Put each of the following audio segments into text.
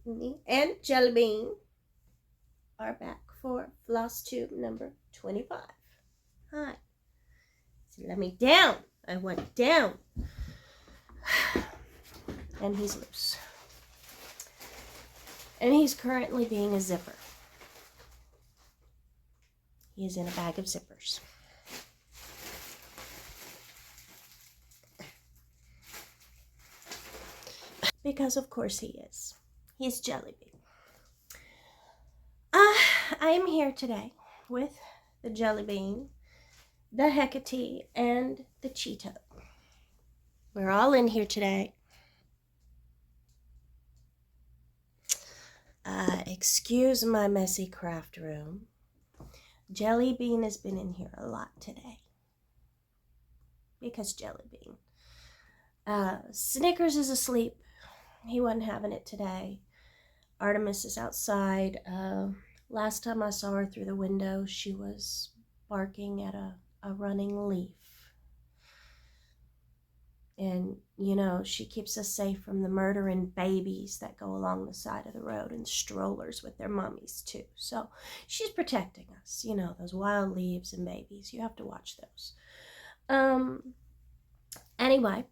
me and Jelly Bean are back for Flosstube number 25. Hi. So let me down. I went down. And he's loose. And he's currently being a zipper. He is in a bag of zippers. Because of course he is. He's Jelly Bean. I am here today with the Jelly Bean, the Hecate, and the Cheeto. We're all in here today. Excuse my messy craft room. Jelly Bean has been in here a lot today. Because Jelly Bean. Snickers is asleep. He wasn't having it today. Artemis is outside. Last time I saw her through the window, she was barking at a running leaf. And, you know, she keeps us safe from the murdering babies that go along the side of the road and strollers with their mummies, too. So she's protecting us. You know, those wild leaves and babies. You have to watch those. Anyway,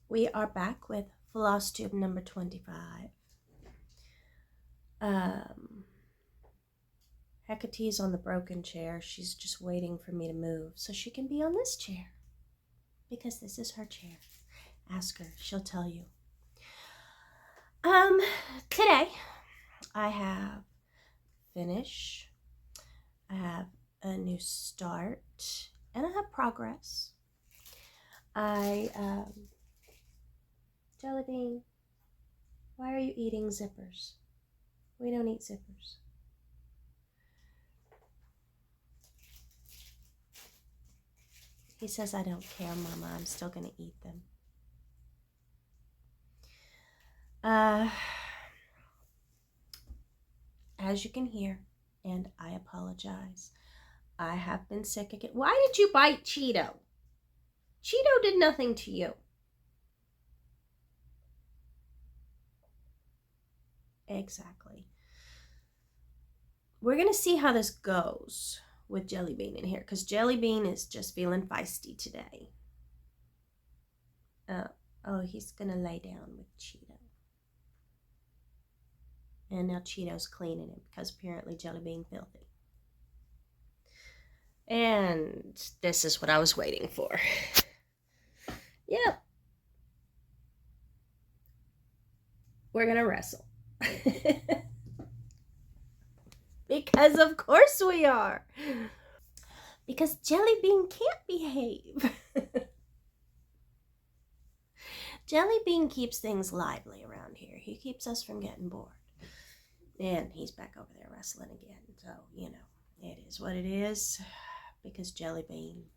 we are back with Flosstube number 25. Hecate's on the broken chair. She's just waiting for me to move so she can be on this chair. Because this is her chair. Ask her, she'll tell you. Today I have finish, I have a new start, and I have progress. Jelly Bean, why are you eating zippers? We don't eat zippers. He says, I don't care, Mama. I'm still going to eat them. As you can hear, and I apologize, I have been sick again. Why did you bite Cheeto? Cheeto did nothing to you. Exactly. We're going to see how this goes with Jelly Bean in here, because Jelly Bean is just feeling feisty today. Oh, he's gonna lay down with Cheeto. And now Cheeto's cleaning him, because apparently Jelly Bean filthy. And this is what I was waiting for. Yep. We're gonna wrestle. Because of course we are. Because Jelly Bean can't behave. Jelly Bean keeps things lively around here. He keeps us from getting bored. And he's back over there wrestling again. So, you know, it is what it is. Because Jelly Bean.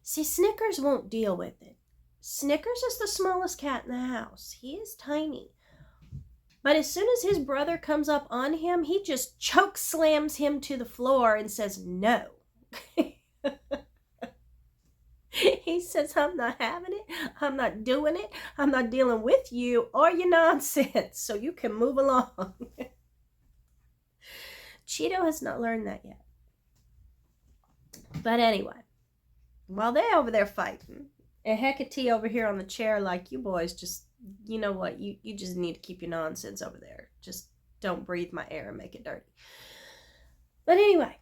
See, Snickers won't deal with it. Snickers is the smallest cat in the house. He is tiny. But as soon as his brother comes up on him, he just choke slams him to the floor and says, no. He says, I'm not having it. I'm not doing it. I'm not dealing with you or your nonsense. So you can move along. Cheeto has not learned that yet. But anyway, while they're over there fighting, and Hecate over here on the chair like, you boys just, you know what, you just need to keep your nonsense over there. Just don't breathe my air and make it dirty. But anyway,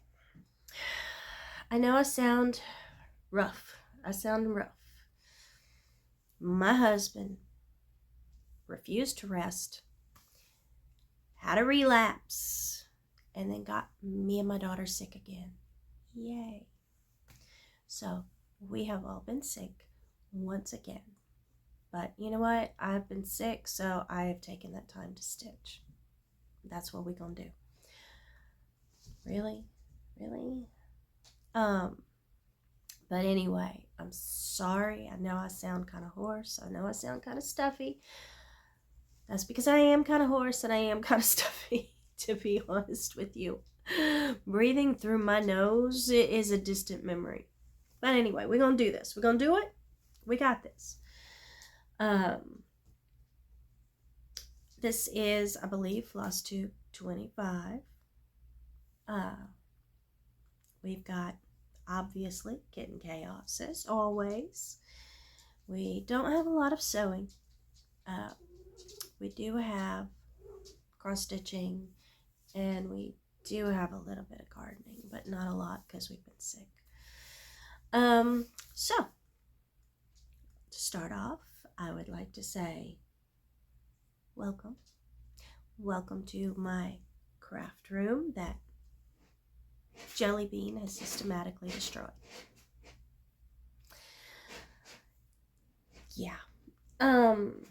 I know I sound rough. My husband refused to rest, had a relapse, and then got me and my daughter sick again. Yay. So we have all been sick once again. But you know what? I've been sick, so I have taken that time to stitch. That's what we're going to do. Really? But anyway, I'm sorry. I know I sound kind of hoarse. I know I sound kind of stuffy. That's because I am kind of hoarse and I am kind of stuffy, to be honest with you. Breathing through my nose is a distant memory. But anyway, we're going to do this. We're going to do it. We got this. This is, I believe, Flosstube 25. We've got, obviously, Kitten Chaos as always. We don't have a lot of sewing. We do have cross-stitching, and we do have a little bit of gardening, but not a lot because we've been sick. So, to start off, I would like to say, welcome. Welcome to my craft room that Jelly Bean has systematically destroyed. Yeah. I'm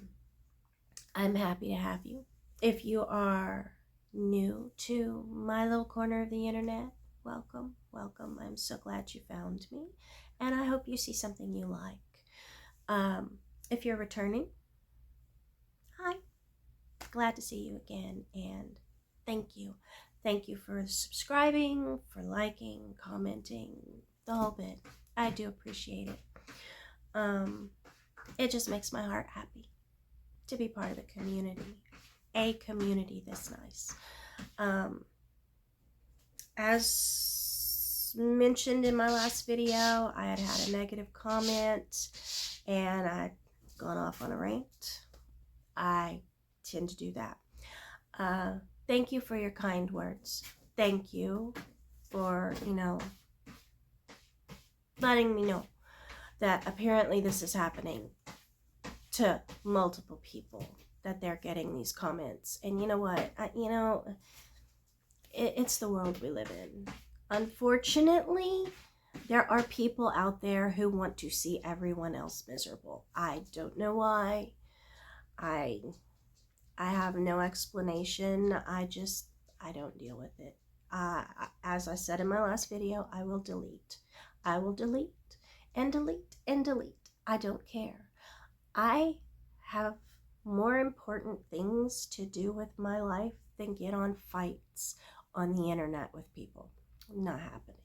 happy to have you. If you are new to my little corner of the internet, welcome, welcome. I'm so glad you found me, and I hope you see something you like. If you're returning, hi. Glad to see you again, and thank you. Thank you for subscribing, for liking, commenting, the whole bit. I do appreciate it. It just makes my heart happy to be part of a community this nice. As mentioned in my last video, I had a negative comment and I'd gone off on a rant. I tend to do that. Thank you for your kind words. Thank you for, letting me know that apparently this is happening to multiple people, that they're getting these comments. And you know what? It's the world we live in. Unfortunately, there are people out there who want to see everyone else miserable. I don't know why. I have no explanation. I don't deal with it. As I said in my last video, I will delete. I will delete and delete and delete. I don't care. I have more important things to do with my life than get on fights on the internet with people. Not happening.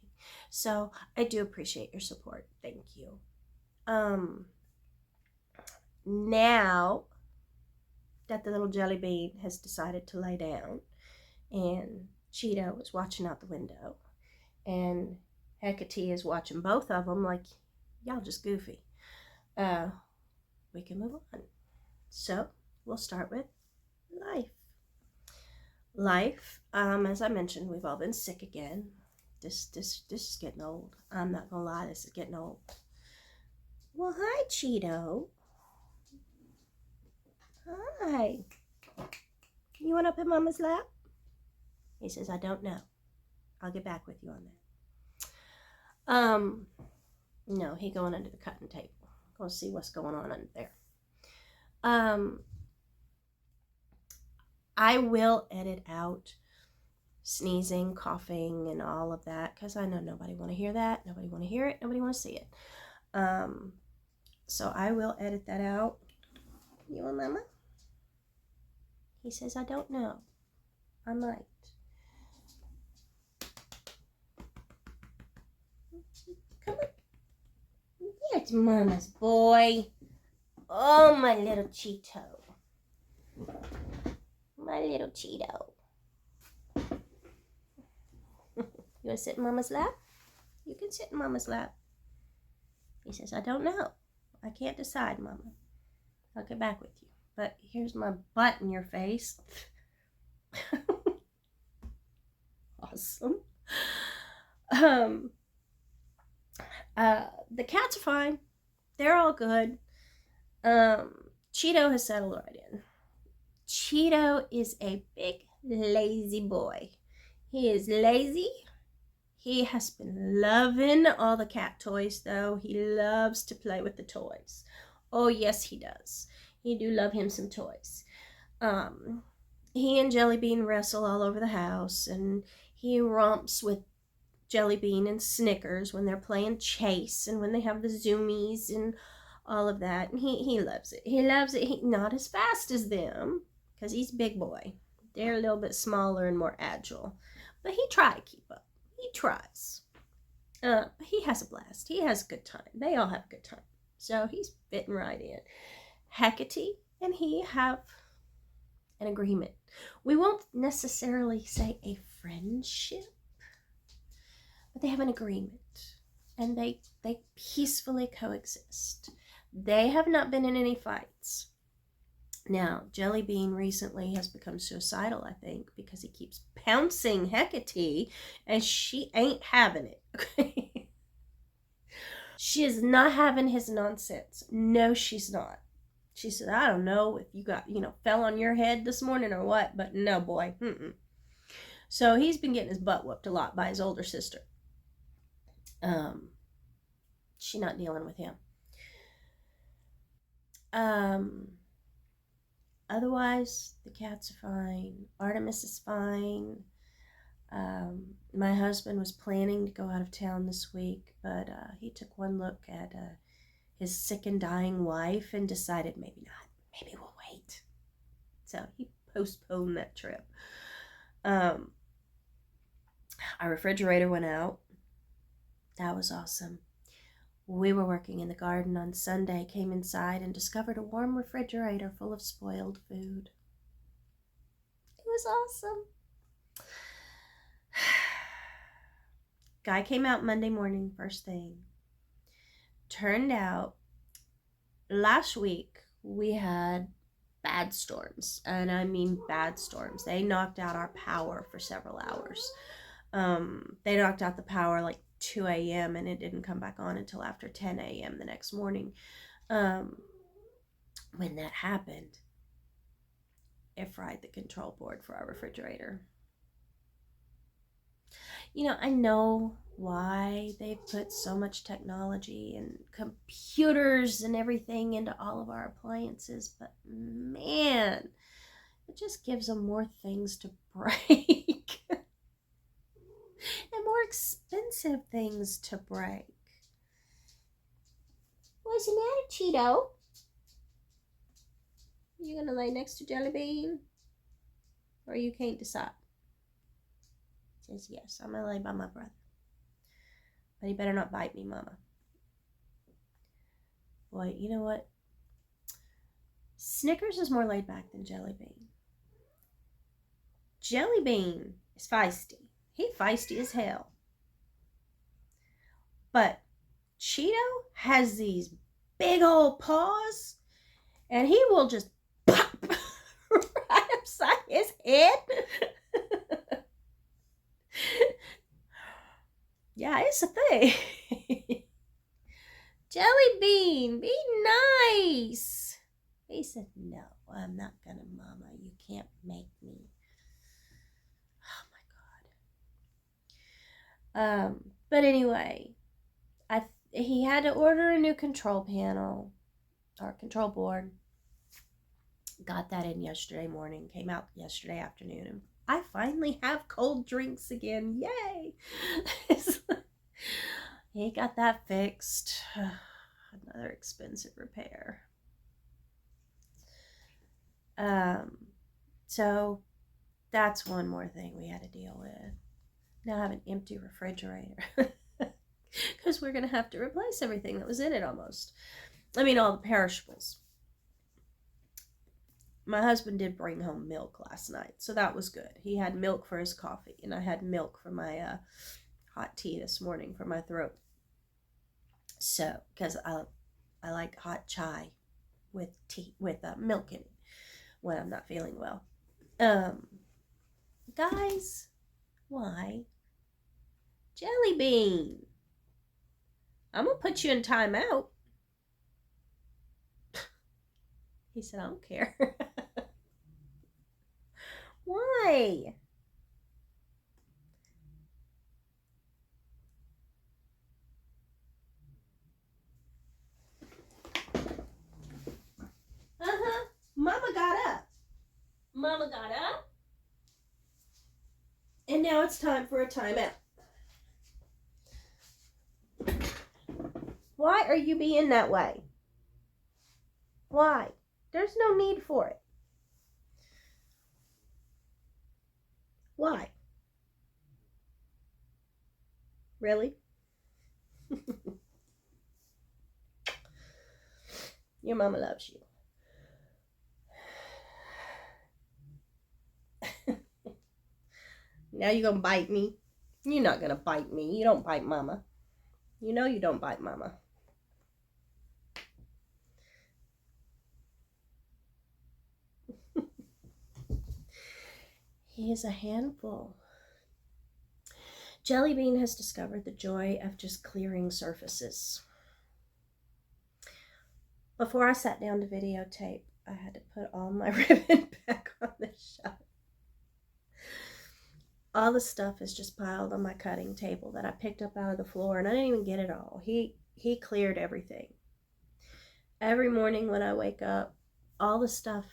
So I do appreciate your support. Thank you. Now that the little jelly bean has decided to lay down, and Cheeto is watching out the window, and Hecate is watching both of them like, y'all just goofy. We can move on. So we'll start with life. Life, as I mentioned, we've all been sick again. This is getting old. I'm not gonna lie, this is getting old. Well, hi, Cheeto. Hi. You want up in Mama's lap? He says, I don't know. I'll get back with you on that. No, he going under the cutting table. Go see what's going on under there. I will edit out sneezing, coughing, and all of that, because I know nobody want to hear that. Nobody want to hear it. Nobody want to see it. So I will edit that out. You want Mama? He says, I don't know. I might. Come on. Here's Mama's boy. Oh, my little Cheeto. My little Cheeto. You want to sit in Mama's lap? You can sit in Mama's lap. He says, I don't know. I can't decide, Mama. I'll get back with you. But here's my butt in your face. Awesome. The cats are fine. They're all good. Cheeto has settled right in. Cheeto is a big lazy boy. He is lazy. He has been loving all the cat toys, though. He loves to play with the toys. Oh, yes, he does. He do love him some toys. He and Jelly Bean wrestle all over the house, and he romps with Jelly Bean and Snickers when they're playing chase and when they have the zoomies and all of that. And he loves it. He loves it. Not as fast as them, because he's a big boy. They're a little bit smaller and more agile. But he tries to keep up. He tries. He has a blast. He has a good time. They all have a good time. So he's fitting right in. Hecate and he have an agreement. We won't necessarily say a friendship, but they have an agreement, and they peacefully coexist. They have not been in any fights. Now, Jelly Bean recently has become suicidal, I think, because he keeps pouncing Hecate, and she ain't having it, okay? She is not having his nonsense. No, she's not. She said, I don't know if you got, fell on your head this morning or what, but no, boy. So he's been getting his butt whooped a lot by his older sister. She's not dealing with him. Otherwise, the cats are fine. Artemis is fine. My husband was planning to go out of town this week, but he took one look at his sick and dying wife and decided maybe not. Maybe we'll wait. So he postponed that trip. Our refrigerator went out. That was awesome. We were working in the garden on Sunday, came inside and discovered a warm refrigerator full of spoiled food. It was awesome. Guy came out Monday morning, first thing. Turned out, last week we had bad storms, and I mean bad storms. They knocked out our power for several hours. They knocked out the power like 2 a.m. and it didn't come back on until after 10 a.m. the next morning. When that happened, it fried the control board for our refrigerator. I know why they've put so much technology and computers and everything into all of our appliances, but man, it just gives them more things to break. And more expensive things to break. What's the matter, Cheeto? You gonna lay next to Jelly Bean? Or you can't decide? Says yes, I'm gonna lay by my brother. But he better not bite me, Mama. Boy, you know what? Snickers is more laid back than Jelly Bean. Jelly Bean is feisty. He feisty as hell. But Cheeto has these big old paws, and he will just pop right upside his head. Yeah, it's a thing. Jelly Bean, be nice. He said, no, I'm not gonna, Mama. You can't make me. Oh my God. But anyway, he had to order a new control panel or control board. Got that in yesterday morning. Came out yesterday afternoon. And I finally have cold drinks again. Yay! He got that fixed. Another expensive repair. So that's one more thing we had to deal with. Now I have an empty refrigerator. Because we're going to have to replace everything that was in it almost. I mean, all the perishables. My husband did bring home milk last night, so that was good. He had milk for his coffee, and I had milk for my hot tea this morning for my throat. So, because I like hot chai with tea, with milk in it when I'm not feeling well. Guys, why? Jelly Bean, I'm going to put you in timeout. He said, I don't care. Why? Mama got up. Mama got up. And now it's time for a timeout. Why are you being that way? Why? There's no need for it. Why? Really? Your mama loves you. Now you gonna bite me? You're not gonna bite me. You don't bite mama. You know you don't bite mama. He is a handful. Jelly Bean has discovered the joy of just clearing surfaces. Before I sat down to videotape, I had to put all my ribbon back on the shelf. All the stuff is just piled on my cutting table that I picked up out of the floor, and I didn't even get it all. He cleared everything. Every morning when I wake up, all the stuff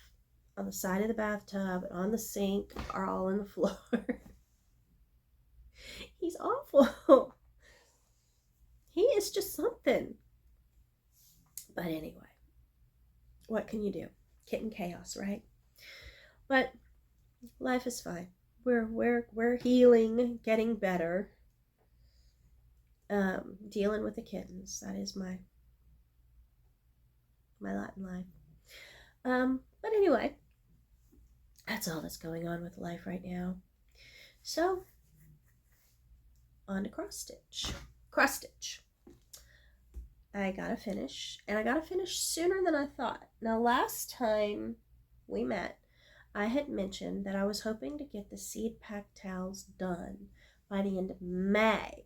on the side of the bathtub and on the sink are all on the floor. He's awful. He is just something. But anyway, what can you do? Kitten chaos, right? But life is fine. We're healing, getting better. Dealing with the kittens. That is my lot in life. But anyway, that's all that's going on with life right now. So, on to cross stitch. Cross stitch. I gotta finish, and I gotta finish sooner than I thought. Now, last time we met, I had mentioned that I was hoping to get the seed pack towels done by the end of May.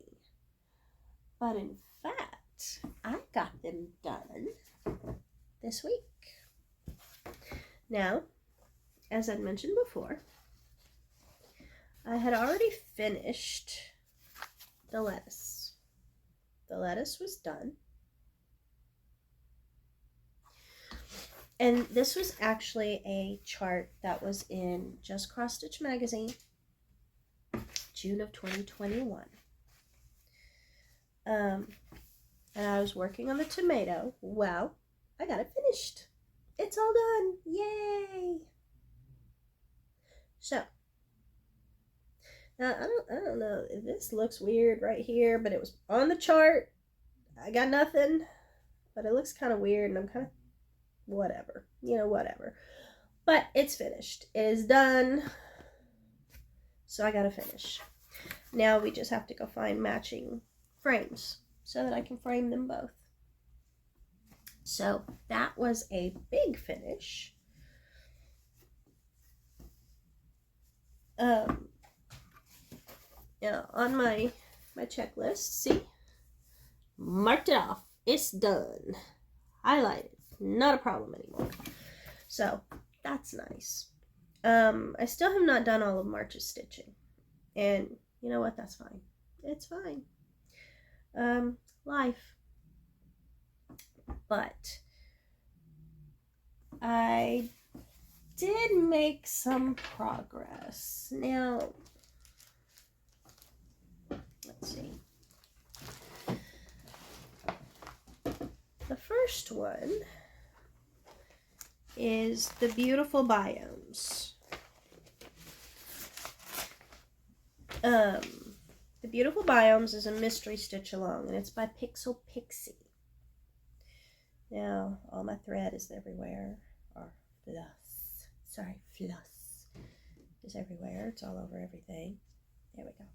But in fact, I got them done this week. Now, as I'd mentioned before, I had already finished the lettuce. The lettuce was done. And this was actually a chart that was in Just Cross Stitch magazine, June of 2021. And I was working on the tomato. Well, I got it finished. It's all done. Yay! So, now I don't know if this looks weird right here, but it was on the chart. I got nothing, but it looks kind of weird, and I'm kind of whatever, whatever. But it's finished. It is done. So I gotta finish. Now we just have to go find matching frames so that I can frame them both. So that was a big finish. On my checklist, see? Marked it off. It's done. Highlighted. Not a problem anymore. So that's nice. I still have not done all of March's stitching, and you know what? That's fine. It's fine. Life. But I did make some progress. Now, let's see. The first one is the Beautiful Biomes. The Beautiful Biomes is a mystery stitch along, and it's by Pixel Pixie. Now, all my thread is everywhere, or floss. Sorry, floss is everywhere. It's all over everything. There we go.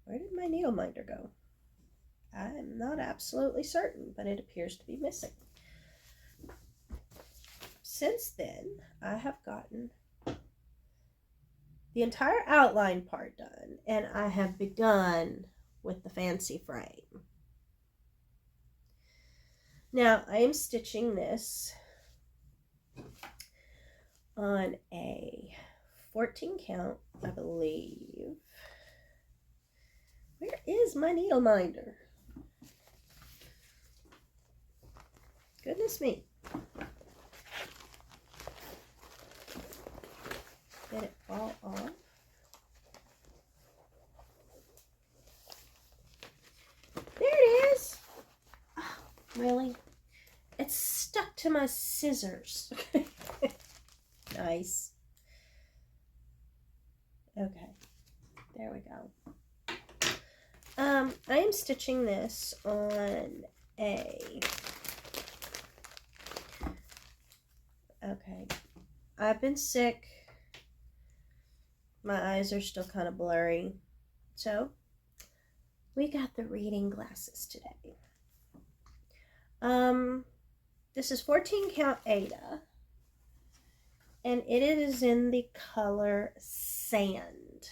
Where did my needle minder go? I'm not absolutely certain, but it appears to be missing. Since then, I have gotten the entire outline part done, and I have begun with the fancy frame. Now, I am stitching this on a 14 count, I believe. Where is my needle minder? Goodness me. Did it fall off? There it is. Oh, really? It's stuck to my scissors. Nice. Okay. There we go. I am stitching this on a... Okay. I've been sick My eyes are still kind of blurry. So, we got the reading glasses today. This is 14 count Ada. And it is in the color Sand.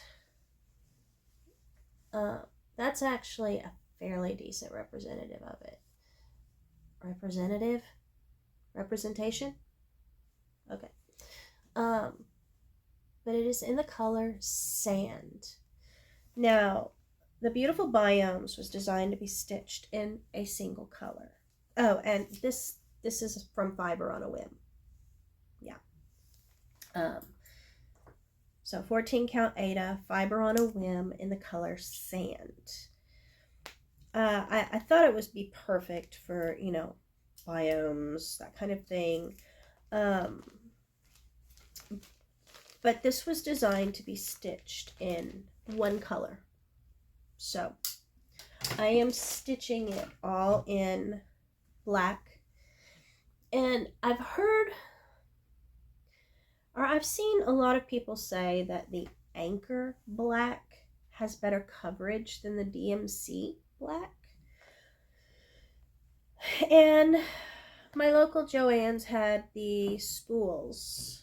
That's actually a fairly decent representative of it. Representation? Okay. But it is in the color Sand. Now, the Beautiful Biomes was designed to be stitched in a single color. Oh, and this is from Fiber on a Whim. Yeah. So 14 count Ada, Fiber on a Whim in the color Sand. I thought it would be perfect for, you know, biomes, that kind of thing. But this was designed to be stitched in one color. So I am stitching it all in black. And I've seen a lot of people say that the Anchor black has better coverage than the DMC black. And my local Joann's had the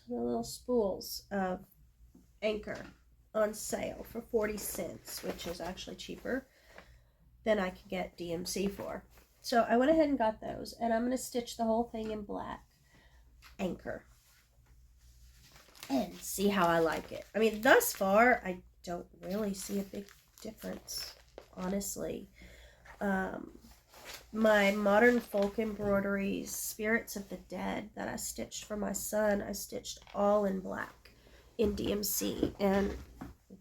little spools of Anchor on sale for 40 cents, which is actually cheaper than I could get DMC for. So I went ahead and got those, and I'm going to stitch the whole thing in black Anchor and see how I like it. I mean, thus far, I don't really see a big difference, honestly. My Modern Folk Embroideries Spirits of the Dead that I stitched for my son, I stitched all in black in DMC, and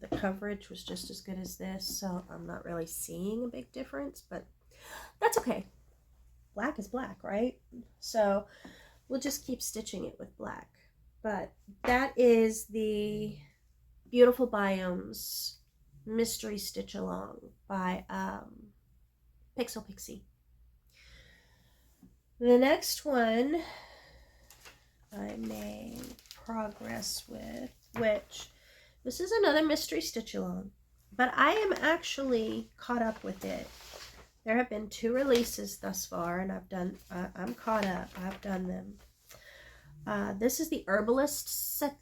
the coverage was just as good as this, so I'm not really seeing a big difference, but that's okay. Black is black, right? So we'll just keep stitching it with black. But that is the Beautiful Biomes Mystery Stitch Along by Pixel Pixie. The next one I made progress with, which this is another mystery stitch along, but I am actually caught up with it. There have been 2 releases thus far, and I'm caught up. I've done them. This is the Herbalist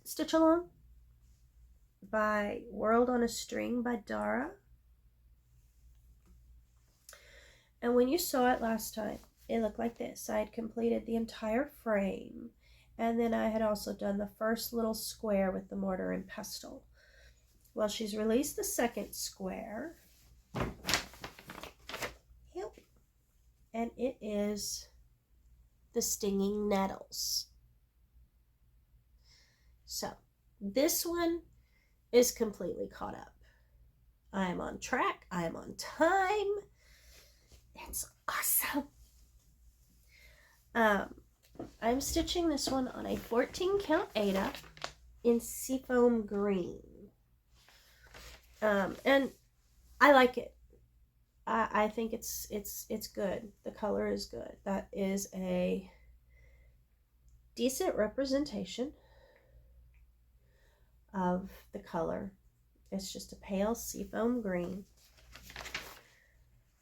Stitch Along by World on a String by Dara. And when you saw it last time, it looked like this. I had completed the entire frame, and then I had also done the first little square with the mortar and pestle. Well, she's released the second square. Yep. And it is the Stinging Nettles. So, this one is completely caught up. I am on track. I am on time. It's awesome. I'm stitching this one on a 14 count Ada in Seafoam Green. And I like it. I think it's good. The color is good. That is a decent representation of the color. It's just a pale seafoam green.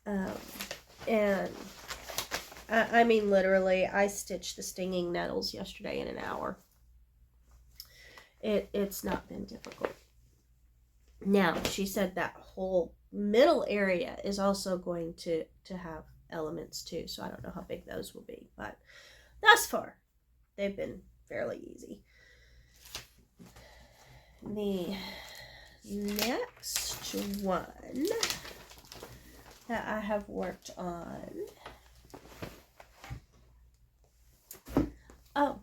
And I mean, literally, I stitched the Stinging Nettles yesterday in an hour. It's not been difficult. Now, she said that whole middle area is also going to have elements too, so I don't know how big those will be, but thus far, they've been fairly easy. The next one that I have worked on, oh,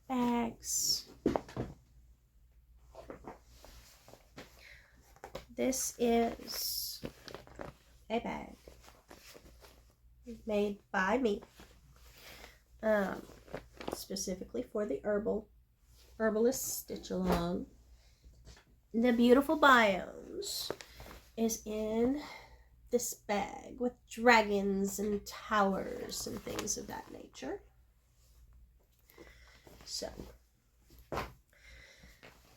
bags. This is a bag made by me, specifically for the Herbalist Stitch Along. The Beautiful Biomes is in this bag with dragons and towers and things of that nature. So,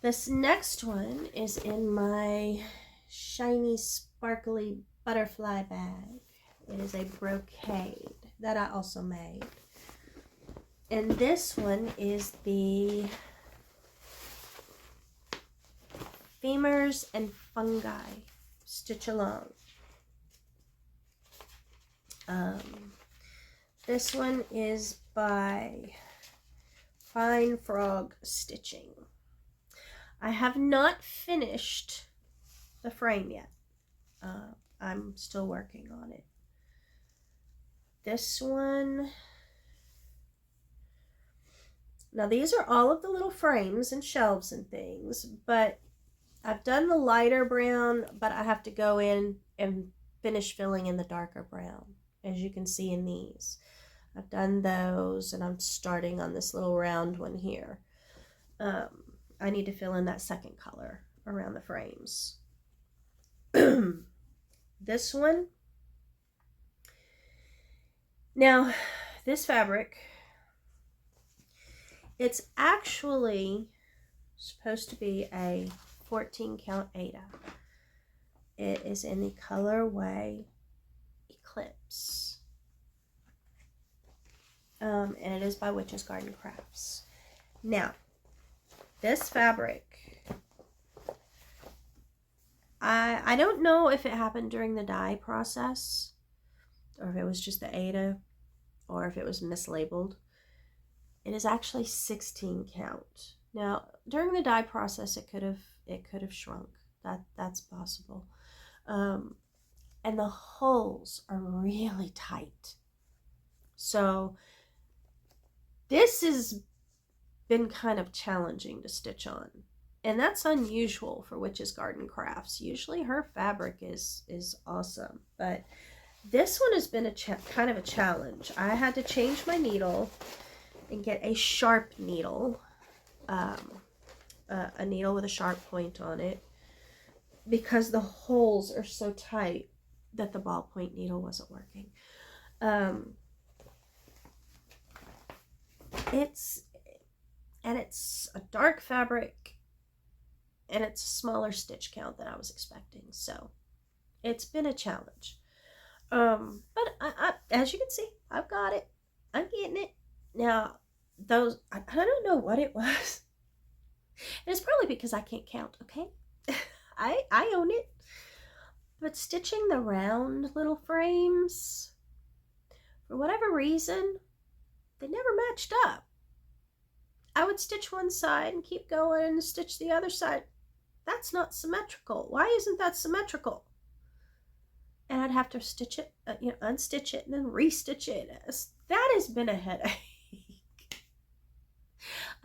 This next one is in my shiny, sparkly butterfly bag. It is a brocade that I also made. And this one is the Femurs and Fungi Stitch Along. This one is by Fine Frog Stitching. I have not finished the frame yet. I'm still working on it. This one, now these are all of the little frames and shelves and things, but I've done the lighter brown, but I have to go in and finish filling in the darker brown, as you can see in these. I've done those, and I'm starting on this little round one here. I need to fill in that second color around the frames. This one, now this fabric, it's actually supposed to be a 14 count Aida. It is in the colorway Eclipse. And it is by Witch's Garden Crafts. Now, this fabric, I don't know if it happened during the dye process, or if it was just the Aida, or if it was mislabeled. It is actually 16 count. Now, during the dye process, it could have shrunk. That's possible. And the holes are really tight. So this has been kind of challenging to stitch on. And that's unusual for Witch's Garden Crafts. Usually her fabric is awesome. But this one has been kind of a challenge. I had to change my needle and get a sharp needle. A needle with a sharp point on it, because the holes are so tight that the ballpoint needle wasn't working. It's a dark fabric, and it's a smaller stitch count than I was expecting, so it's been a challenge. But I as you can see, I've got it. I'm getting it. Now, those, I don't know what it was. It's probably because I can't count, okay? I own it. But stitching the round little frames, for whatever reason, they never matched up. I would stitch one side and keep going and stitch the other side. That's not symmetrical. Why isn't that symmetrical? And I'd have to stitch it, unstitch it and then restitch it. That has been a headache.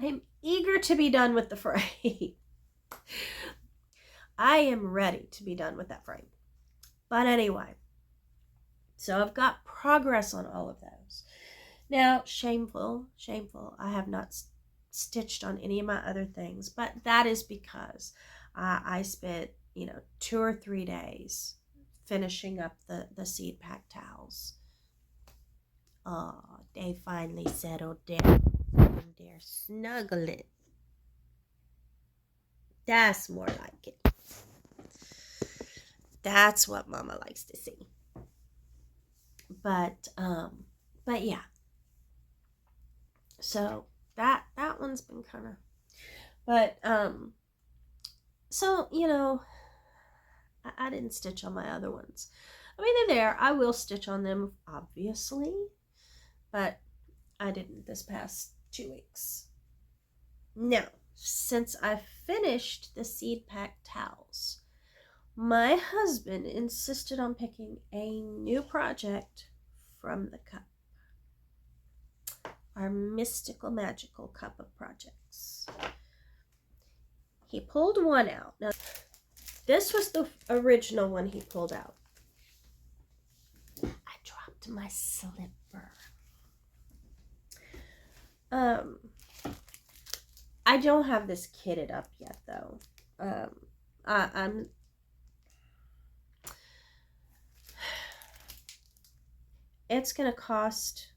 I am eager to be done with the frame. I am ready to be done with that frame. But anyway, so I've got progress on all of those. Now, shameful, I have not stitched on any of my other things, but that is because I spent, 2 or 3 days finishing up the seed pack towels. Oh, they finally settled down. They're snuggling. That's more like it. That's what Mama likes to see. But yeah. So that one's been kind of, but so I didn't stitch on my other ones. I mean, they're there. I will stitch on them, obviously, but I didn't this past 2 weeks. Now, since I finished the seed pack towels, my husband insisted on picking a new project from the cup. Our mystical, magical cup of projects. He pulled one out. Now, this was the original one he pulled out. I dropped my slipper. I don't have this kitted up yet, though. It's gonna cost,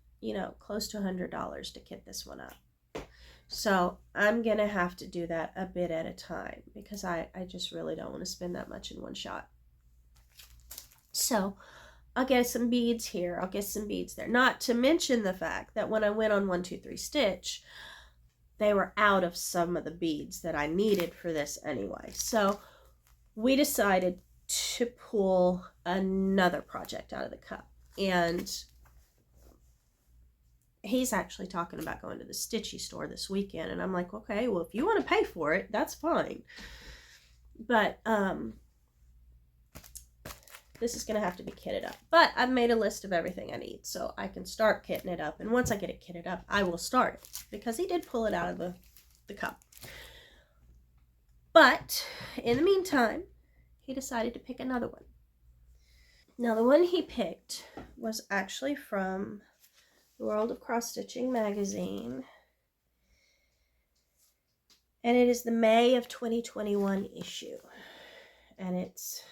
close to $100 to kit this one up. So I'm going to have to do that a bit at a time because I just really don't want to spend that much in one shot. So I'll get some beads here. I'll get some beads there. Not to mention the fact that when I went on 1, 2, 3 stitch, they were out of some of the beads that I needed for this anyway. So we decided to pull another project out of the cup. And he's actually talking about going to the stitchy store this weekend. And I'm like, okay, well, if you want to pay for it, that's fine. But this is going to have to be kitted up. But I've made a list of everything I need, so I can start kitting it up. And once I get it kitted up, I will start it, because he did pull it out of the cup. But in the meantime, he decided to pick another one. Now, the one he picked was actually from the World of Cross Stitching magazine. And it is the May of 2021 issue. And it's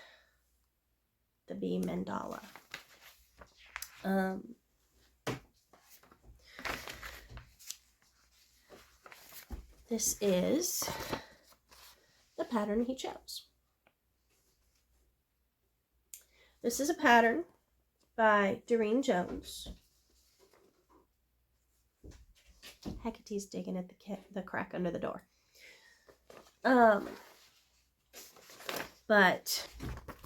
the Bee Mandala. This is the pattern he chose. This is a pattern by Doreen Jones. Hecate's digging at the crack under the door. But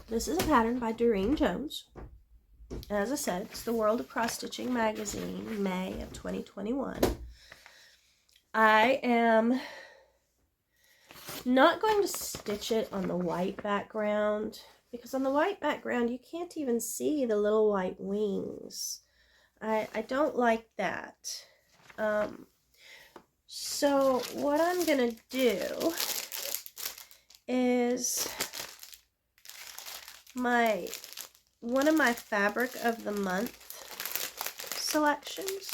this is a pattern by Doreen Jones. As I said, it's the World of Cross Stitching magazine, May of 2021. I am not going to stitch it on the white background, because on the white background you can't even see the little white wings. I don't like that. So what I'm gonna do is one of my fabric of the month selections.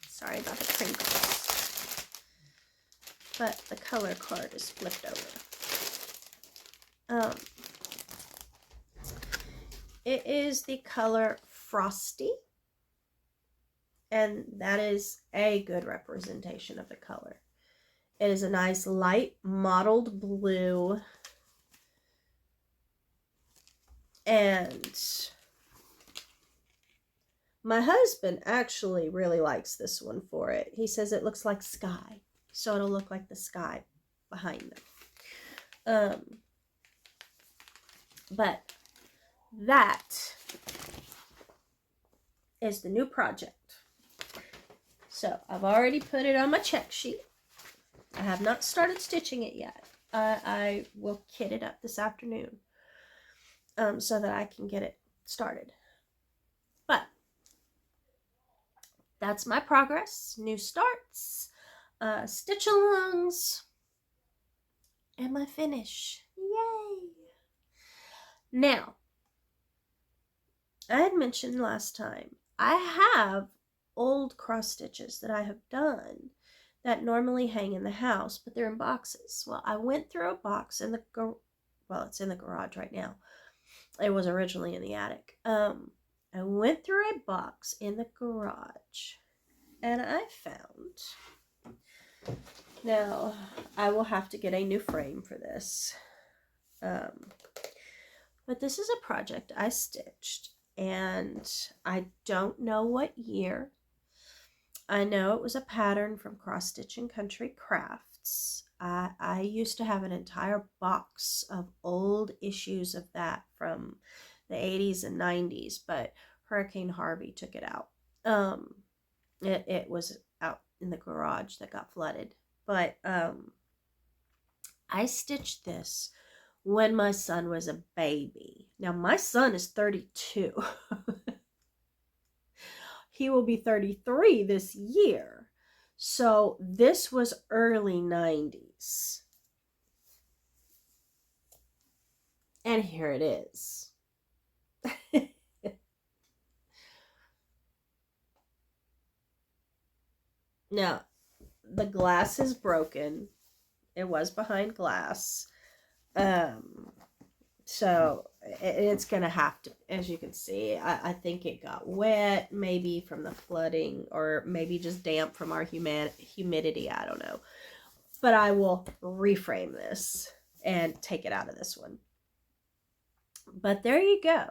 Sorry about the crinkles, but the color card is flipped over. It is the color Frosty, and that is a good representation of the color. It is a nice light mottled blue, and my husband actually really likes this one for it. He says it looks like sky, so it'll look like the sky behind them. But that is the new project. So I've already put it on my check sheet. I have not started stitching it yet. I will kit it up this afternoon so that I can get it started. But that's my progress, new starts, stitch alongs, and my finish. Yay! Now, I had mentioned last time, I have old cross stitches that I have done that normally hang in the house, but they're in boxes. Well, I went through a box in it's in the garage right now. It was originally in the attic. I went through a box in the garage, and I found, now I will have to get a new frame for this, but this is a project I stitched, and I don't know what year. I know it was a pattern from Cross Stitching Country Crafts. I used to have an entire box of old issues of that from the 80s and 90s, but Hurricane Harvey took it out. It was out in the garage that got flooded. But I stitched this when my son was a baby. Now, my son is 32. He will be 33 this year. So this was early 90s. And here it is. Now, the glass is broken. It was behind glass. So it's going to have to, as you can see, I think it got wet, maybe from the flooding, or maybe just damp from our humidity. I don't know. But I will reframe this and take it out of this one. But there you go.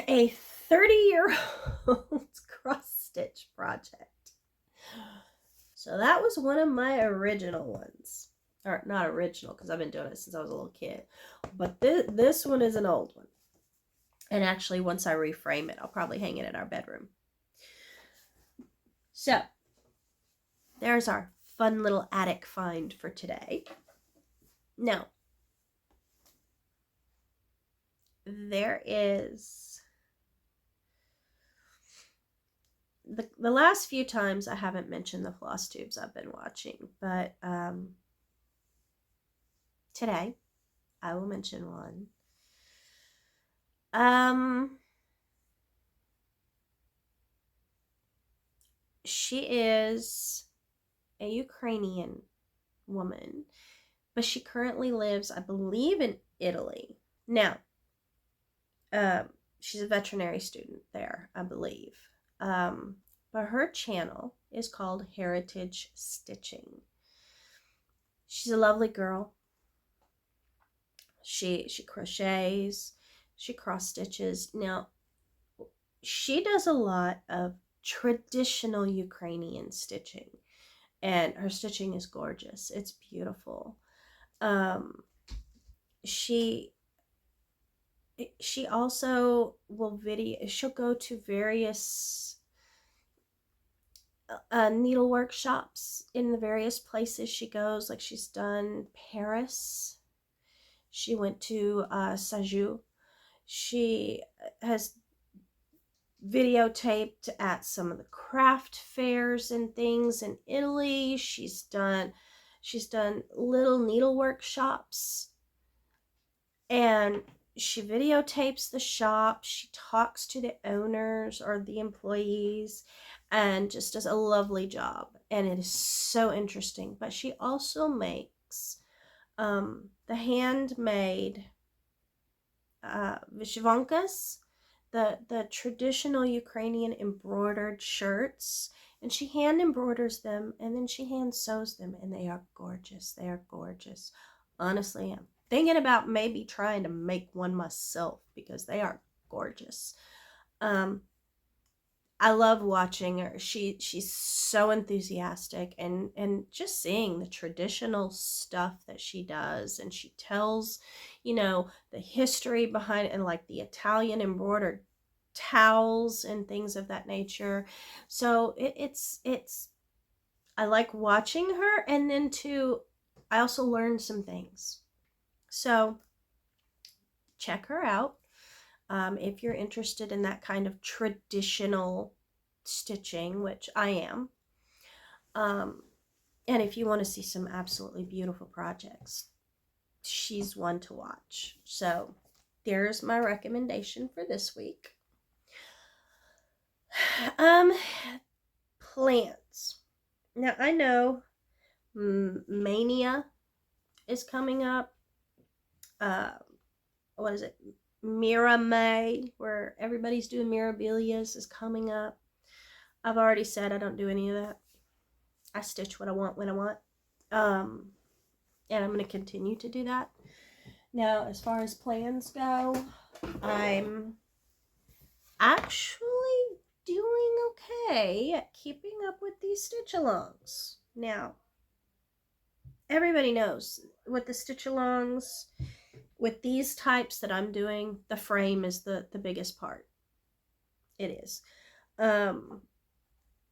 A 30-year-old cross-stitch project. So that was one of my original ones. Or not original, because I've been doing it since I was a little kid. But this one is an old one. And actually, once I reframe it, I'll probably hang it in our bedroom. So, there's our fun little attic find for today. Now, there is... The last few times I haven't mentioned the Flosstubes I've been watching, but today I will mention one. She is a Ukrainian woman, but she currently lives, I believe, in Italy. Now, she's a veterinary student there, I believe. But her channel is called Heritage Stitching. She's a lovely girl. She crochets, she cross stitches. Now, she does a lot of traditional Ukrainian stitching, and her stitching is gorgeous. It's beautiful. She also will she'll go to various needle workshops in the various places she goes. Like, she's done Paris. She went to Sajou. She has videotaped at some of the craft fairs and things in Italy. She's done little needle workshops, and she videotapes the shop. She talks to the owners or the employees and just does a lovely job, and it is so interesting. But she also makes the handmade vyshyvankas, the traditional Ukrainian embroidered shirts, and she hand embroiders them, and then she hand sews them, and they are gorgeous. They are gorgeous. Honestly, I'm thinking about maybe trying to make one myself because they are gorgeous. I love watching her. She's so enthusiastic, and just seeing the traditional stuff that she does, and she tells, the history behind it, and like the Italian embroidered towels and things of that nature. So it's I like watching her, and then too, I also learned some things. So check her out. If you're interested in that kind of traditional stitching, which I am, and if you want to see some absolutely beautiful projects, she's one to watch. So there's my recommendation for this week. Plants. Now, I know Mania is coming up. What is it? Mira May, where everybody's doing mirabilias, is coming up. I've already said I don't do any of that. I stitch what I want when I want. And I'm going to continue to do that. Now, as far as plans go, I'm actually doing okay at keeping up with these stitch-alongs. Now, everybody knows with the stitch-alongs, with these types that I'm doing, the frame is the biggest part. It is.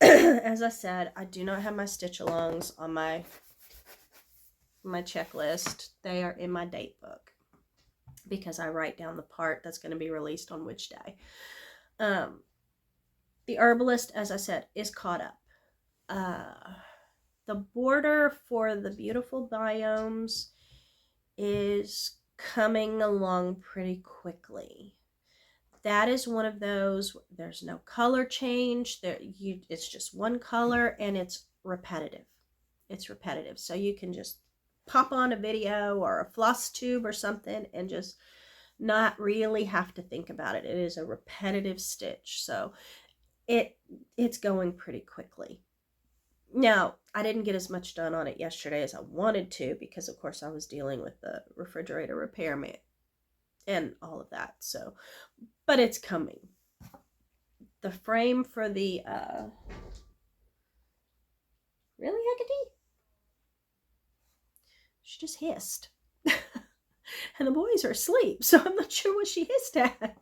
As I said, I do not have my stitch-alongs on my checklist. They are in my date book because I write down the part that's going to be released on which day. The Herbalist, as I said, is caught up. The border for the Beautiful Biomes is coming along pretty quickly. That is one of those, there's no color change. It's just one color, and it's repetitive. It's repetitive. So you can just pop on a video or a Flosstube or something and just not really have to think about it. It is a repetitive stitch, so it's going pretty quickly. Now, I didn't get as much done on it yesterday as I wanted to because, of course, I was dealing with the refrigerator repairman and all of that. So, but it's coming. The frame for the really, Hecate? She just hissed. And the boys are asleep, so I'm not sure what she hissed at.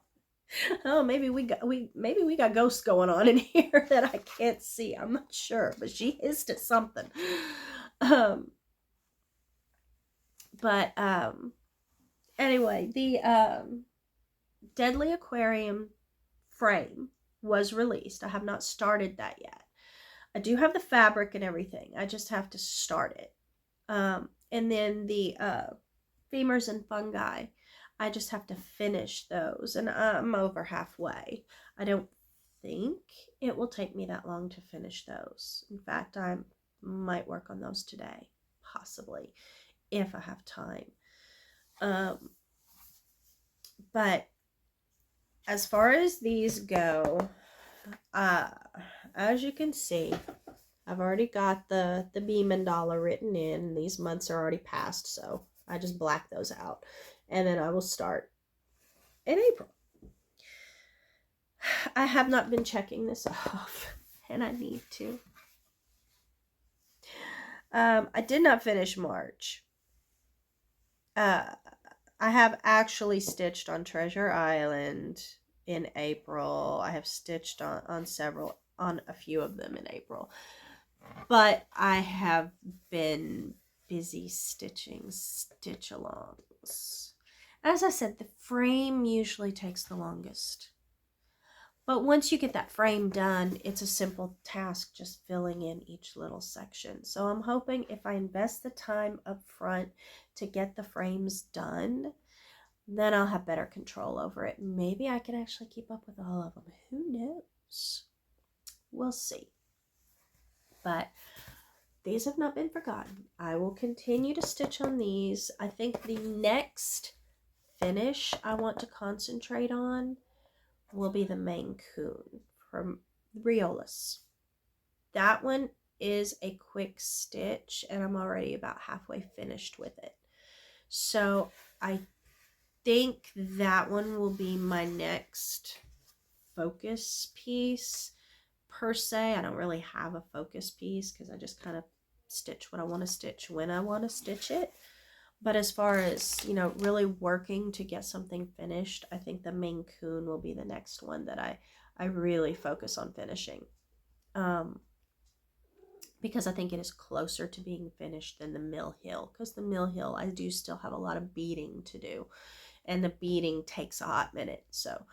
Oh, maybe we got ghosts going on in here that I can't see. I'm not sure, but she hissed at something. But anyway, the Deadly Aquarium frame was released. I have not started that yet. I do have the fabric and everything. I just have to start it. And then the Femurs and Fungi, I just have to finish those, and I'm over halfway. I don't think it will take me that long to finish those. In fact, I might work on those today, possibly, if I have time. But as far as these go, as you can see, I've already got the Mandala written in. These months are already passed, so I just black those out. And then I will start in April. I have not been checking this off, and I need to. I did not finish March. I have actually stitched on Treasure Island in April. I have stitched on a few of them in April. But I have been busy stitching stitch-alongs. As I said, the frame usually takes the longest. But once you get that frame done, it's a simple task just filling in each little section. So I'm hoping if I invest the time up front to get the frames done, then I'll have better control over it. Maybe I can actually keep up with all of them. Who knows? We'll see. But these have not been forgotten. I will continue to stitch on these. I think the next finish I want to concentrate on will be the Maine Coon from Riolas. That one is a quick stitch, and I'm already about halfway finished with it. So I think that one will be my next focus piece per se. I don't really have a focus piece because I just kind of stitch what I want to stitch when I want to stitch it. But as far as, really working to get something finished, I think the Maine Coon will be the next one that I really focus on finishing. Because I think it is closer to being finished than the Mill Hill. Because the Mill Hill, I do still have a lot of beading to do. And the beading takes a hot minute. So,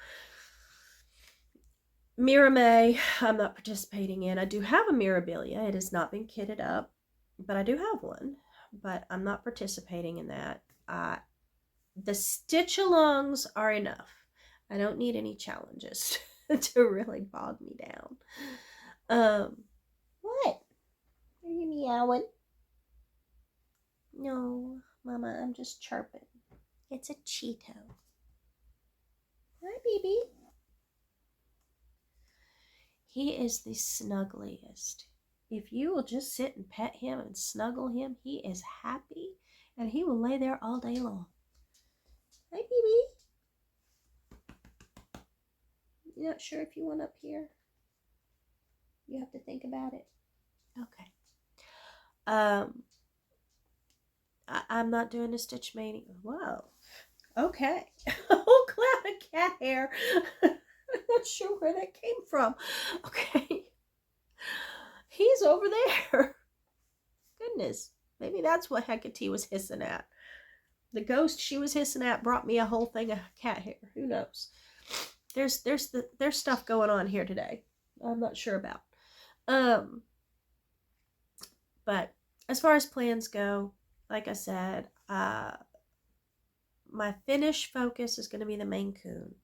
Mirame, I'm not participating in. I do have a Mirabilia. It has not been kitted up. But I do have one. But I'm not participating in that. The stitch-alongs are enough. I don't need any challenges to really bog me down. What? Are you meowing? No, Mama, I'm just chirping. It's a Cheeto. Hi, baby. He is the snuggliest. If you will just sit and pet him and snuggle him, he is happy, and he will lay there all day long. Hi, baby. You're not sure if you want up here? You have to think about it. Okay. I'm not doing a stitch mania. Whoa. Okay. A whole cloud of cat hair. I'm not sure where that came from. Okay. He's over there. Goodness. Maybe that's what Hecate was hissing at. The ghost she was hissing at brought me a whole thing of cat hair. Who knows? There's stuff going on here today. I'm not sure about. But as far as plans go, like I said, my finish focus is going to be the Maine Coon.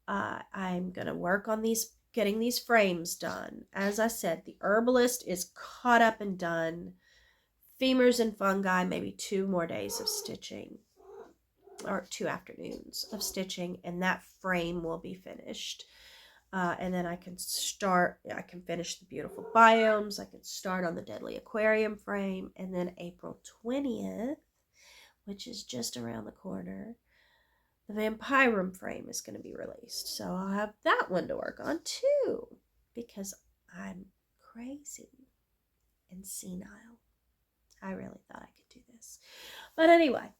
I'm going to work on getting these frames done. As I said, the Herbalist is caught up and done. Femurs and fungi, maybe 2 more days of stitching, or 2 afternoons of stitching, and that frame will be finished. And then I can finish the beautiful biomes. I can start on the deadly aquarium frame, and then April 20th, which is just around the corner, the vampirum frame is going to be released. So I'll have that one to work on too, because I'm crazy and senile. I really thought I could do this. But anyway,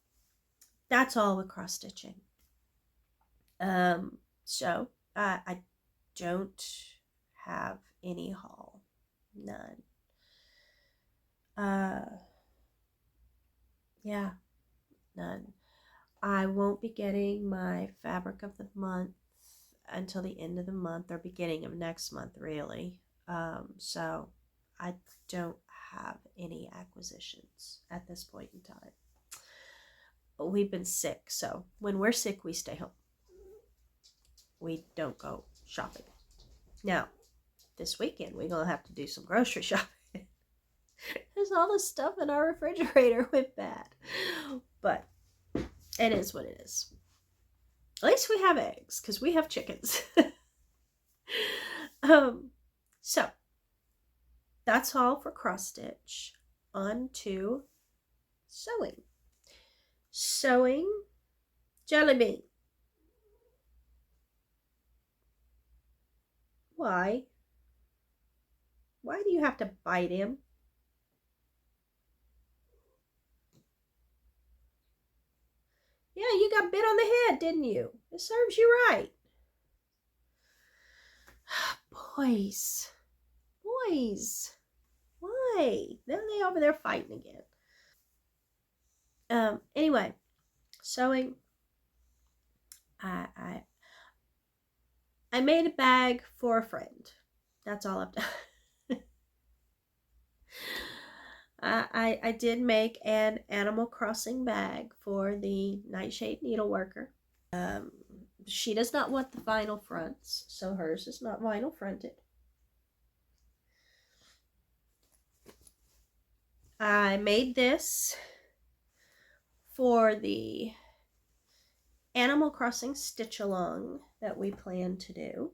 that's all with cross stitching. So I don't have any haul. None. Yeah, none. I won't be getting my fabric of the month until the end of the month or beginning of next month, really. So I don't have any acquisitions at this point in time. We've been sick, so when we're sick, we stay home. We don't go shopping. Now, this weekend, we're going to have to do some grocery shopping. Because all the stuff in our refrigerator went bad. But it is what it is. At least we have eggs, because we have chickens. So, that's all for cross stitch. On to sewing. Sewing jelly bean. Why? Why do you have to bite him? Yeah, you got bit on the head, didn't you? It serves you right. Boys. Boys. Why? Then they over there fighting again. Anyway, sewing. I made a bag for a friend. That's all I've done. I did make an Animal Crossing bag for the Nightshade Needleworker. She does not want the vinyl fronts, so hers is not vinyl fronted. I made this for the Animal Crossing stitch along that we plan to do.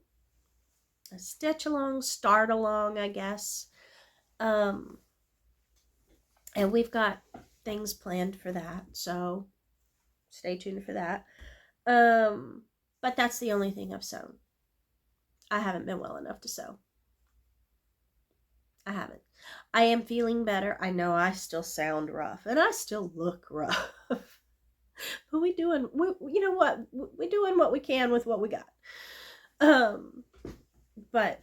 A stitch along, start along, I guess. And we've got things planned for that, so stay tuned for that. But that's the only thing I've sewn. I haven't been well enough to sew. I haven't. I am feeling better. I know I still sound rough, and I still look rough. But you know what? We're doing what we can with what we got. But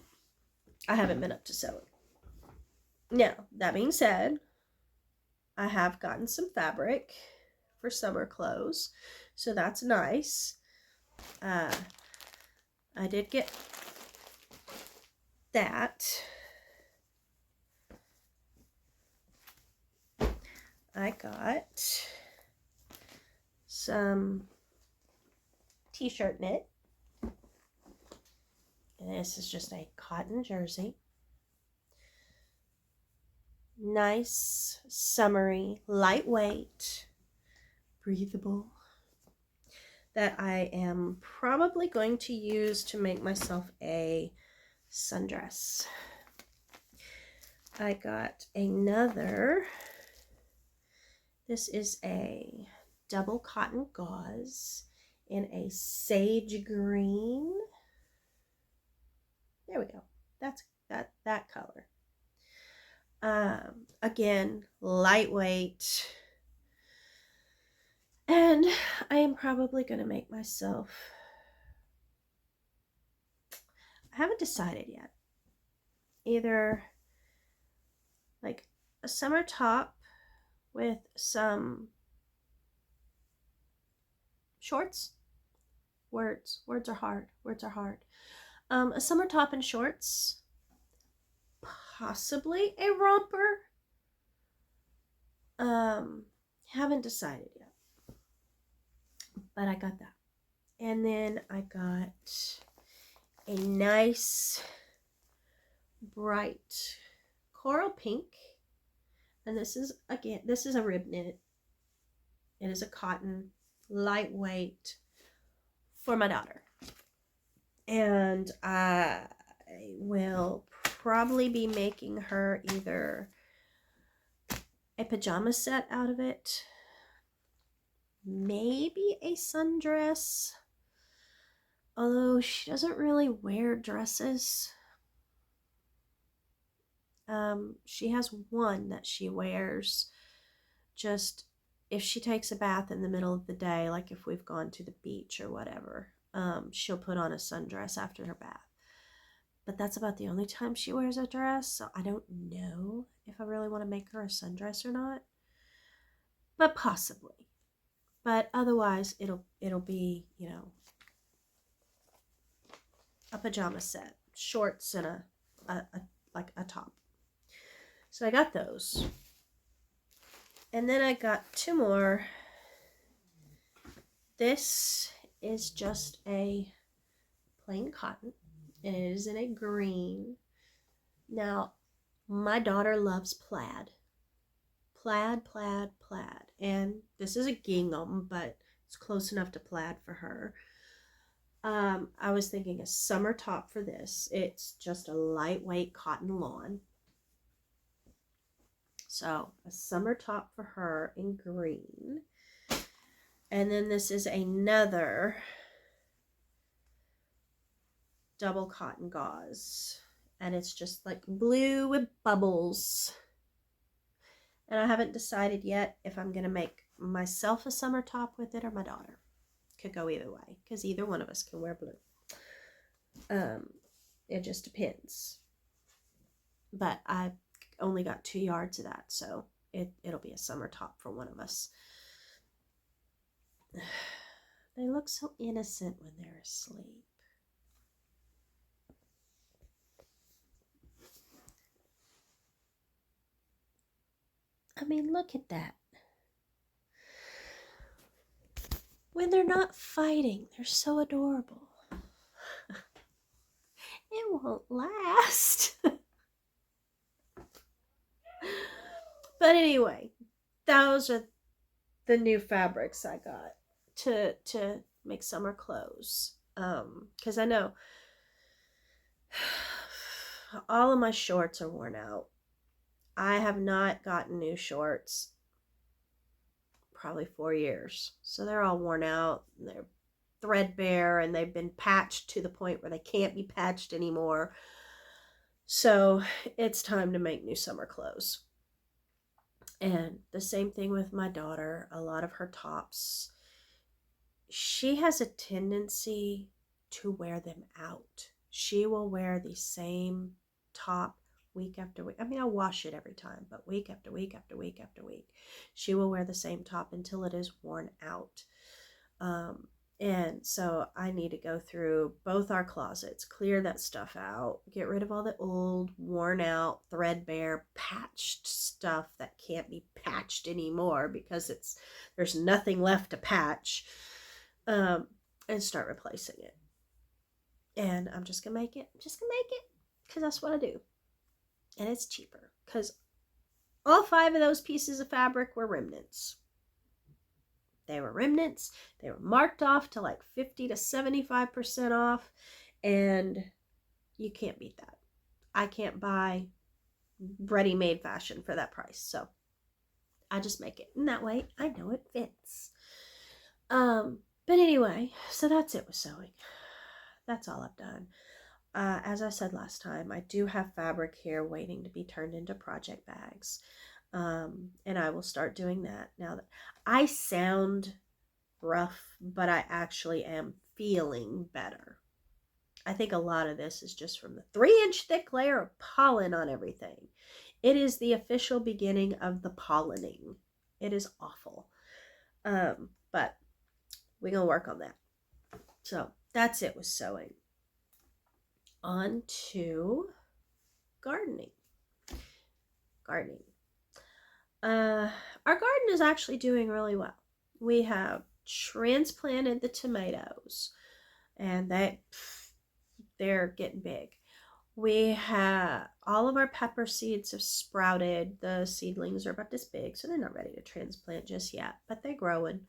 I haven't been up to sewing. Now, that being said, I have gotten some fabric for summer clothes, so that's nice. I did get that. I got some t-shirt knit. And this is just a cotton jersey. Nice, summery, lightweight, breathable. That I am probably going to use to make myself a sundress. I got another. This is a double cotton gauze in a sage green. There we go. That's that color. Again, lightweight. And I am probably going to make myself, I haven't decided yet, either like a summer top with some shorts. Words are hard. A summer top and shorts, possibly a romper. Haven't decided yet, but I got that. And then I got a nice bright coral pink And this is, again, this is a rib knit. It is a cotton, lightweight for my daughter. And I will probably be making her either a pajama set out of it, maybe a sundress, although she doesn't really wear dresses. She has one that she wears just if she takes a bath in the middle of the day, like if we've gone to the beach or whatever. She'll put on a sundress after her bath. But that's about the only time she wears a dress, so I don't know if I really want to make her a sundress or not. But possibly. But otherwise, it'll be, you know, a pajama set, shorts and a top. So I got those. And then I got two more. This is just a plain cotton. It is in a green. Now, my daughter loves plaid. Plaid. And this is a gingham, but it's close enough to plaid for her. I was thinking a summer top for this. It's just a lightweight cotton lawn. So a summer top for her in green. And then this is another double cotton gauze. And it's just like blue with bubbles. And I haven't decided yet if I'm going to make myself a summer top with it or my daughter. Could go either way, because either one of us can wear blue. It just depends. But I only got 2 yards of that, so it'll be a summer top for one of us. They look so innocent when they're asleep. I mean, look at that. When they're not fighting, they're so adorable. It won't last. But anyway, those are the new fabrics I got to make summer clothes. Because I know all of my shorts are worn out. I have not gotten new shorts probably 4 years. So they're all worn out. They're threadbare and they've been patched to the point where they can't be patched anymore. So it's time to make new summer clothes. And the same thing with my daughter. A lot of her tops, she has a tendency to wear them out. She will wear the same top week after week. I mean, I wash it every time, but week after week after week after week, she will wear the same top until it is worn out. And so I need to go through both our closets, clear that stuff out, get rid of all the old, worn out, threadbare, patched stuff that can't be patched anymore because there's nothing left to patch, and start replacing it. And I'm just gonna make it. I'm just gonna make it because that's what I do. And it's cheaper because all 5 of those pieces of fabric were remnants. They were remnants. They were marked off to like 50 to 75% off. And you can't beat that. I can't buy ready-made fashion for that price. So I just make it. And that way I know it fits. But anyway, so that's it with sewing. That's all I've done. As I said last time, I do have fabric here waiting to be turned into project bags. And I will start doing that now that I sound rough, but I actually am feeling better. I think a lot of this is just from the 3-inch thick layer of pollen on everything. It is the official beginning of the pollinating. It is awful. But we're going to work on that. So that's it with sewing. On to gardening. Our garden is actually doing really well. We have transplanted the tomatoes and they're getting big. We have all of our pepper seeds have sprouted. The seedlings are about this big, so they're not ready to transplant just yet, but they're growing.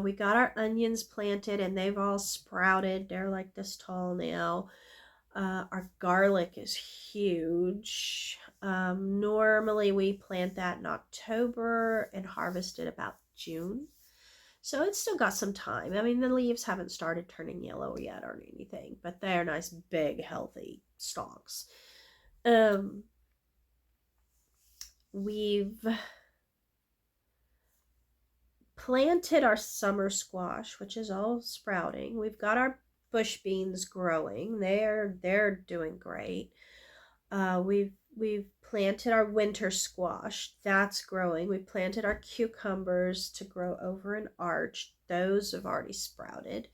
We got our onions planted and they've all sprouted. They're like this tall now. Our garlic is huge. Normally we plant that in October and harvest it about June. So it's still got some time. I mean, the leaves haven't started turning yellow yet or anything, but they're nice, big, healthy stalks. We've planted our summer squash, which is all sprouting. We've got our bush beans growing. They're doing great. We've planted our winter squash. That's growing. We planted our cucumbers to grow over an arch. Those have already sprouted.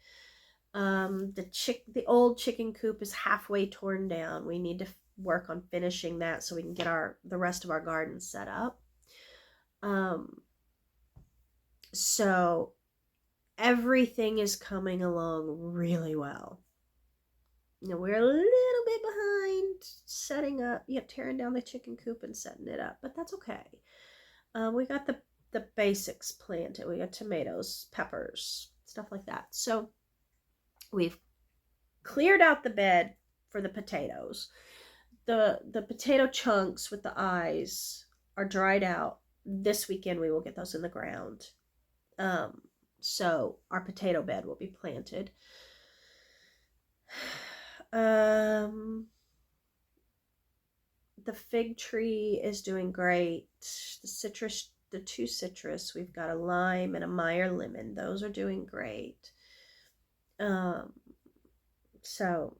The old chicken coop is halfway torn down. We need to work on finishing that so we can get the rest of our garden set up. So everything is coming along really well. Now we're a little bit behind setting up, tearing down the chicken coop and setting it up, but that's okay. We got the basics planted. We got tomatoes, peppers, stuff like that. So we've cleared out the bed for the potatoes. The potato chunks with the eyes are dried out. This weekend we will get those in the ground. So our potato bed will be planted. The fig tree is doing great. The two citrus, we've got a lime and a Meyer lemon. Those are doing great. So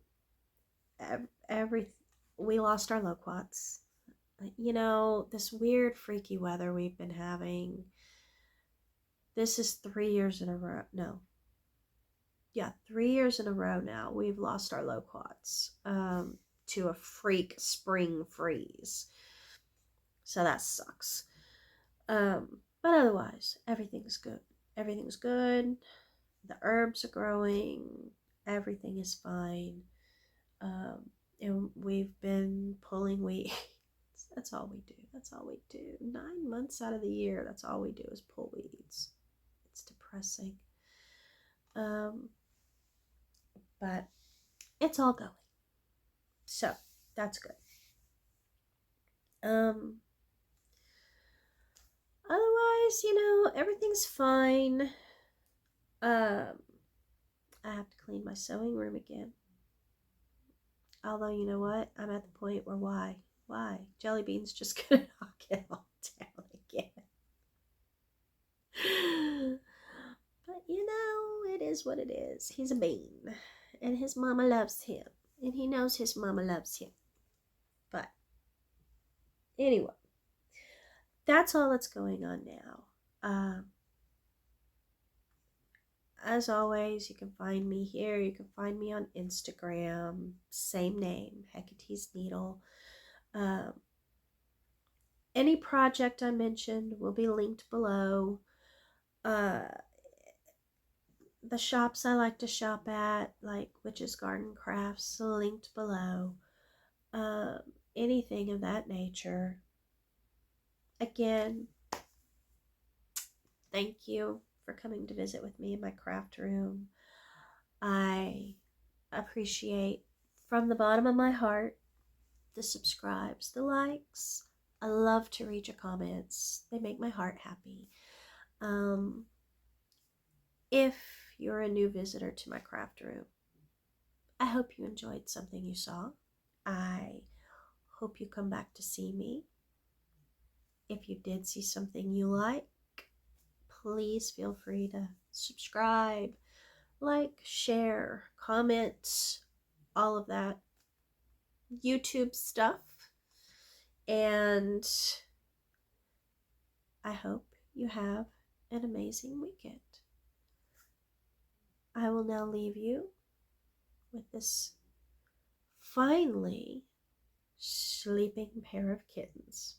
we lost our loquats. This weird freaky weather we've been having. This is 3 years in a row. No. Yeah, 3 years in a row now we've lost our loquats to a freak spring freeze. So that sucks. But otherwise, everything's good. Everything's good. The herbs are growing. Everything is fine. And we've been pulling weeds. That's all we do. 9 months out of the year, that's all we do is pull weeds. It's depressing. But it's all going. So that's good. Otherwise, everything's fine. I have to clean my sewing room again. Although, you know what? I'm at the point where why? Jelly Bean's just gonna knock it all down again. But it is what it is. He's a bean. And his mama loves him. And he knows his mama loves him. But anyway, that's all that's going on now. As always, you can find me here. You can find me on Instagram. Same name, Hecate's Needle. Any project I mentioned will be linked below. The shops I like to shop at, like Witch's Garden Crafts, linked below. Anything of that nature. Again, thank you for coming to visit with me in my craft room. I appreciate from the bottom of my heart the subscribes, the likes. I love to read your comments. They make my heart happy. If you're a new visitor to my craft room, I hope you enjoyed something you saw. I hope you come back to see me. If you did see something you like, please feel free to subscribe, like, share, comment, all of that YouTube stuff. And I hope you have an amazing weekend. I will now leave you with this finally sleeping pair of kittens.